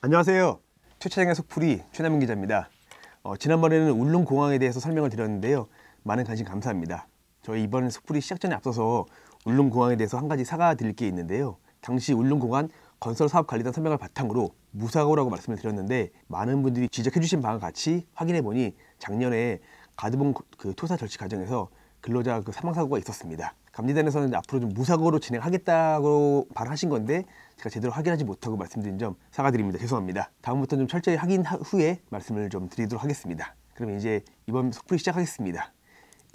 안녕하세요. 최차장의 속풀이 최남민 기자입니다. 지난번에는 울릉공항에 대해서 설명을 드렸는데요. 많은 관심 감사합니다. 저희 이번 속풀이 시작 전에 앞서서 울릉공항에 대해서 한 가지 사과드릴 게 있는데요. 당시 울릉공항 건설사업관리단 설명을 바탕으로 무사고라고 말씀을 드렸는데 많은 분들이 지적해 주신 바와 같이 확인해 보니 작년에 가드봉 토사 절취 과정에서 근로자 사망사고가 있었습니다. 감리단에서는 앞으로 좀 무사고로 진행하겠다고 발언하신 건데 제가 제대로 확인하지 못하고 말씀드린 점 사과드립니다. 죄송합니다. 다음부터는 좀 철저히 확인 후에 말씀을 좀 드리도록 하겠습니다. 그럼 이제 이번 속풀이 시작하겠습니다.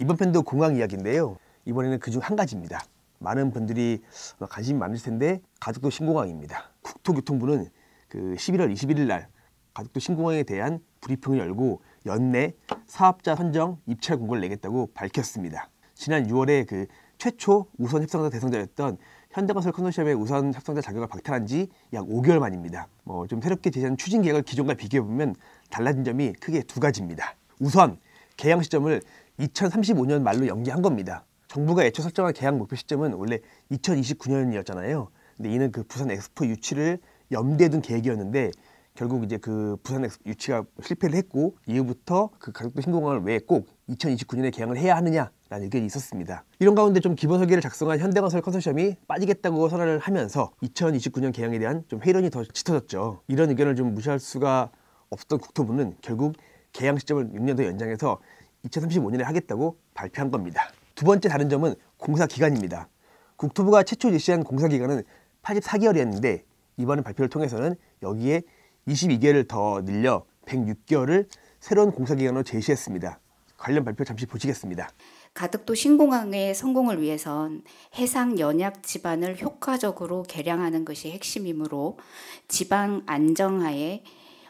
이번 편도 공항 이야기인데요. 이번에는 그중 한 가지입니다. 많은 분들이 관심이 많으실 텐데 가덕도 신공항입니다. 국토교통부는 11월 21일 날 가덕도 신공항에 대한 브리핑을 열고 연내 사업자 선정 입찰 공고를 내겠다고 밝혔습니다. 지난 6월에 최초 우선 협상자 대상자였던 현대건설 컨소시엄의 우선 협상자 자격을 박탈한 지 약 5개월 만입니다. 좀 새롭게 제시한 추진 계획을 기존과 비교해보면 달라진 점이 크게 두 가지입니다. 우선 개항 시점을 2035년 말로 연기한 겁니다. 정부가 애초 설정한 개항 목표 시점은 원래 2029년이었잖아요. 근데 이는 부산 엑스포 유치를 염두에 둔 계획이었는데 결국 이제 부산 엑스포 유치가 실패를 했고 이후부터 가덕도 신공항을 왜 꼭 2029년에 개항을 해야 하느냐라는 의견이 있었습니다. 이런 가운데 좀 기본 설계를 작성한 현대건설 컨소시엄이 빠지겠다고 선언을 하면서 2029년 개항에 대한 좀 회의론이 더 짙어졌죠. 이런 의견을 좀 무시할 수가 없었던 국토부는 결국 개항 시점을 6년 더 연장해서 2035년에 하겠다고 발표한 겁니다. 두 번째 다른 점은 공사 기간입니다. 국토부가 최초 제시한 공사 기간은 84개월이었는데 이번 발표를 통해서는 여기에 22개월을 더 늘려 106개월을 새로운 공사 기간으로 제시했습니다. 관련 발표 잠시 보시겠습니다. 가덕도 신공항의 성공을 위해선 해상 연약 지반을 효과적으로 개량하는 것이 핵심이므로 지방 안정하에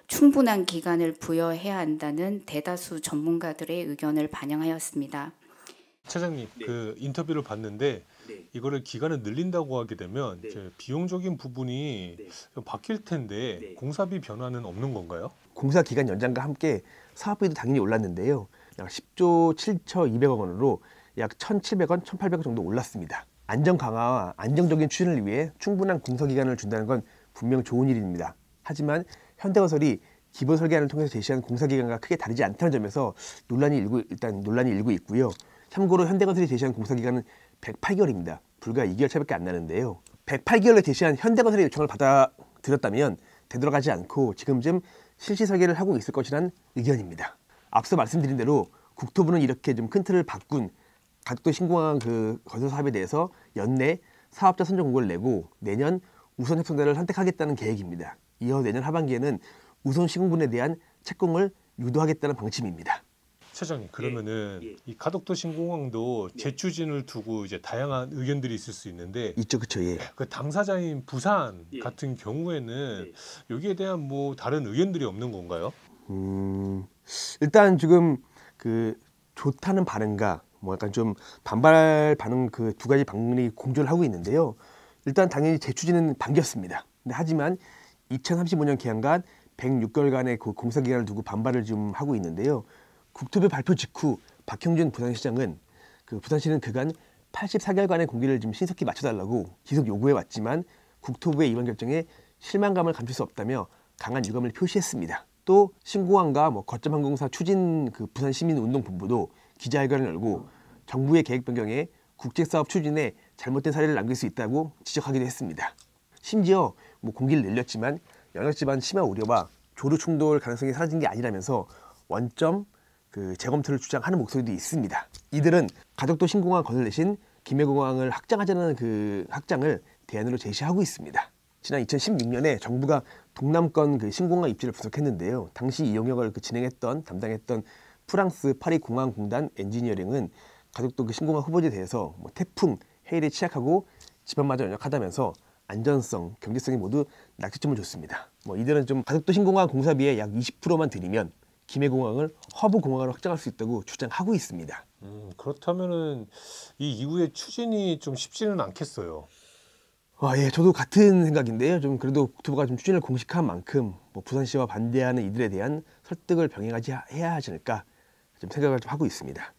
충분한 기간을 부여해야 한다는 대다수 전문가들의 의견을 반영하였습니다. 차장님, 네. 인터뷰를 봤는데 네. 이거를 기간을 늘린다고 하게 되면 네. 이제 비용적인 부분이 네. 좀 바뀔 텐데 네. 공사비 변화는 없는 건가요? 공사 기간 연장과 함께 사업비도 당연히 올랐는데요. 약 10조 7천 2백억 원으로 약 1,700원, 1,800원 정도 올랐습니다. 안전 강화와 안정적인 추진을 위해 충분한 공사 기간을 준다는 건 분명 좋은 일입니다. 하지만 현대건설이 기본 설계안을 통해서 제시한 공사 기간과 크게 다르지 않다는 점에서 논란이 일고 있고요. 참고로 현대건설이 제시한 공사 기간은 108개월입니다. 불과 2개월 차이밖에 안 나는데요. 108개월에 제시한 현대건설의 요청을 받아들였다면 되돌아가지 않고 지금쯤 실시 설계를 하고 있을 것이란 의견입니다. 앞서 말씀드린 대로 국토부는 이렇게 좀 큰 틀을 바꾼 가덕도 신공항 건설 사업에 대해서 연내 사업자 선정 공고를 내고 내년 우선 협상자를 선택하겠다는 계획입니다. 이어 내년 하반기에는 우선 시공분에 대한 착공을 유도하겠다는 방침입니다. 차장님, 그러면은 예. 이 가덕도 신공항도 네. 재추진을 두고 이제 다양한 의견들이 있을 수 있는데 있죠, 그쵸, 예. 그 당사자인 부산 예. 같은 경우에는 네. 여기에 대한 뭐 다른 의견들이 없는 건가요? 일단 지금 좋다는 반응과 약간 좀 반발 반응 두 가지 반응이 공존을 하고 있는데요. 일단 당연히 재추진은 반겼습니다. 근데 하지만 2035년 개항간 106개월간의 공사 기간을 두고 반발을 좀 하고 있는데요. 국토부 발표 직후 박형준 부산시장은 부산시는 그간 84개월간의 공기를 좀 신속히 맞춰달라고 계속 요구해 왔지만 국토부의 이번 결정에 실망감을 감출 수 없다며 강한 유감을 표시했습니다. 또 신공항과 거점 항공사 추진 부산시민운동본부도 기자회견을 열고 정부의 계획 변경에 국제사업 추진에 잘못된 사례를 남길 수 있다고 지적하기도 했습니다. 심지어 공기를 늘렸지만 영역지반 심화 우려와 조류 충돌 가능성이 사라진 게 아니라면서 원점 재검토를 주장하는 목소리도 있습니다. 이들은 가덕도 신공항 건설 대신 김해공항을 확장하자는 확장을 대안으로 제시하고 있습니다. 지난 2016년에 정부가 동남권 신공항 입지를 분석했는데요. 당시 이 영역을 담당했던 프랑스 파리 공항공단 엔지니어링은 가덕도 신공항 후보지에 대해서 태풍, 해일에 취약하고 지반마저 연약하다면서 안전성, 경제성이 모두 낙제점을 줬습니다. 이들은 좀 가덕도 신공항 공사비의 약 20%만 들이면 김해공항을 허브 공항으로 확장할 수 있다고 주장하고 있습니다. 그렇다면은 이 이후에 추진이 좀 쉽지는 않겠어요. 예, 저도 같은 생각인데요. 좀 그래도 국토부가 좀 추진을 공식한 만큼 부산시와 반대하는 이들에 대한 설득을 병행해야 하지 않을까 좀 생각을 좀 하고 있습니다.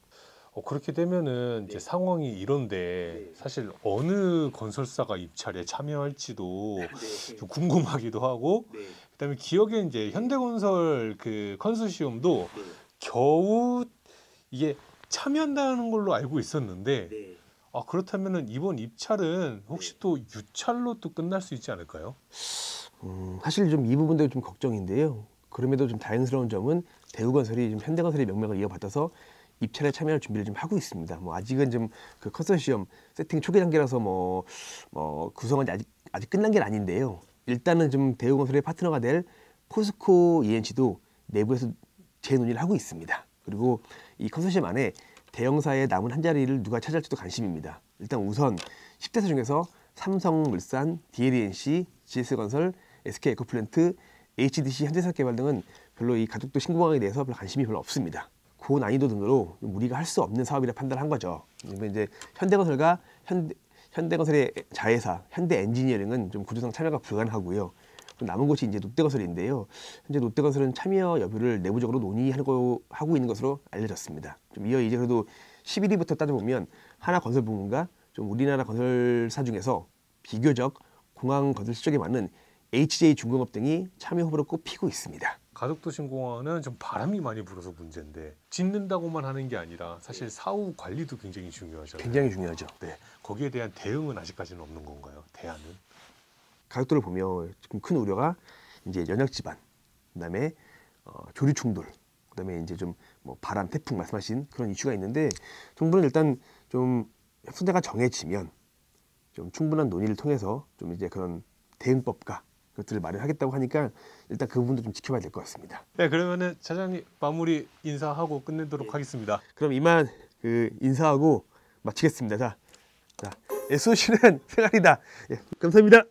그렇게 되면은 이제 상황이 이런데 사실 어느 건설사가 입찰에 참여할지도 좀 궁금하기도 하고 그다음에 기억에 이제 현대건설 그 컨소시엄도 겨우 이게 참여한다는 걸로 알고 있었는데 그렇다면은 이번 입찰은 혹시 또 유찰로 또 끝날 수 있지 않을까요? 사실 좀 이 부분도 좀 걱정인데요. 그럼에도 좀 다행스러운 점은 대우건설이 좀 현대건설의 명맥을 이어받아서 입찰에 참여할 준비를 좀 하고 있습니다. 뭐 아직은 좀 그 컨소시엄 세팅 초기 단계라서 뭐 구성은 아직 끝난 게 아닌데요. 일단은 좀 대우건설의 파트너가 될 포스코 ENC도 내부에서 재논의를 하고 있습니다. 그리고 이 컨소시엄 안에 대형사의 남은 한 자리를 누가 차지할지도 관심입니다. 일단 우선 10대사 중에서 삼성물산, DLENC, GS건설, SK에코플랜트, HDC, 현대산업개발 등은 별로 이 가덕도 신공항에 대해서 별 관심이 별로 없습니다. 고난이도 등으로 우리가 할 수 없는 사업이라 판단한 거죠. 이제 현대건설과 현대건설의 자회사 현대엔지니어링은 좀 구조상 참여가 불가능하고요. 남은 곳이 이제 롯데건설인데요. 현재 롯데건설은 참여 여부를 내부적으로 논의하고 있는 것으로 알려졌습니다. 좀 이어 이제 그래도 11위부터 따져보면 하나건설 부문과 좀 우리나라 건설사 중에서 비교적 공항 건설 실적이 많은 HJ 중공업 등이 참여 후보로 꼽히고 있습니다. 가덕도 신공항은 좀 바람이 많이 불어서 문제인데 짓는다고만 하는 게 아니라 사실 사후 관리도 굉장히 중요하잖아요. 굉장히 중요하죠. 네, 거기에 대한 대응은 아직까지는 없는 건가요? 대안은? 가덕도를 보면 지금 큰 우려가 이제 연약 지반, 그다음에 조류 충돌, 그다음에 이제 좀 뭐 바람, 태풍 말씀하신 그런 이슈가 있는데 정부는 일단 좀 순대가 정해지면 좀 충분한 논의를 통해서 좀 이제 그런 대응법과 그것들을 마련하겠다고 하니까 일단 그 부분도 좀 지켜봐야 될 것 같습니다. 네, 그러면은 차장님 마무리 인사하고 끝내도록 하겠습니다. 그럼 이만 인사하고 마치겠습니다. 자, SOC는 생활이다. 예, 감사합니다.